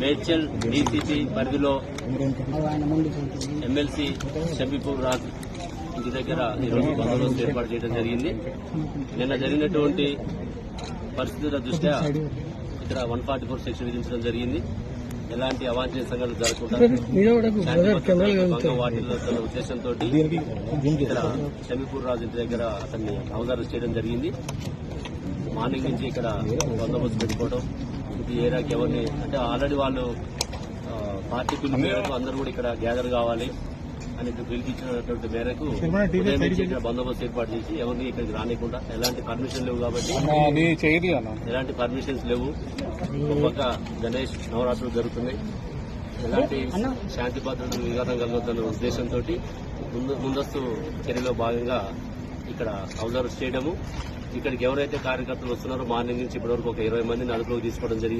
Medchal DCP పరిధిలో MLC Shabipur Raj ఇంటి దగ్గర ఈరోజు బందోబస్తు ఏర్పాటు చేయడం జరిగింది. నిన్న జరిగినటువంటి పరిస్థితుల దృష్ట్యా ఇక్కడ 144 సెక్షన్ విధించడం జరిగింది. ఎలాంటి అవాంఛనీయ సంఘటనలు జరగకుండా వాటిల్లుతున్న ఉద్దేశంతో ఇక్కడ షబీపూర్ రాజ్ ఇంటి దగ్గర అతన్ని అవగాహన చేయడం జరిగింది. మార్నింగ్ నుంచి ఇక్కడ బందోబస్తు పెట్టుకోవడం, ఈ ఏరియాకి ఎవరిని అంటే ఆల్రెడీ వాళ్ళు పార్టీ పిలుపు మేరకు అందరూ కూడా ఇక్కడ గ్యాదర్ కావాలి అని పిలిపించినటువంటి మేరకు ఇక్కడ బందోబస్తు ఏర్పాటు చేసి ఎవరిని ఇక్కడికి రానికుండా, ఎలాంటి పర్మిషన్ లేవు కాబట్టి ఎలాంటి పర్మిషన్స్ లేవు. ఒక్కొక్క గణేష్ నవరాత్రులు జరుగుతున్నాయి. ఎలాంటి శాంతి భద్రతలు విఘాతం కలగొద్దన్న ఉద్దేశంతో ముందస్తు చర్యలో భాగంగా ఇక్కడ అబ్జర్వ్ చేయడము. ఇక్కడికి ఎవరైతే కార్యకర్తలు వస్తున్నారో మార్నింగ్ నుంచి ఇప్పటివరకు ఒక 20 మందిని అదుపులోకి తీసుకోవడం జరిగింది.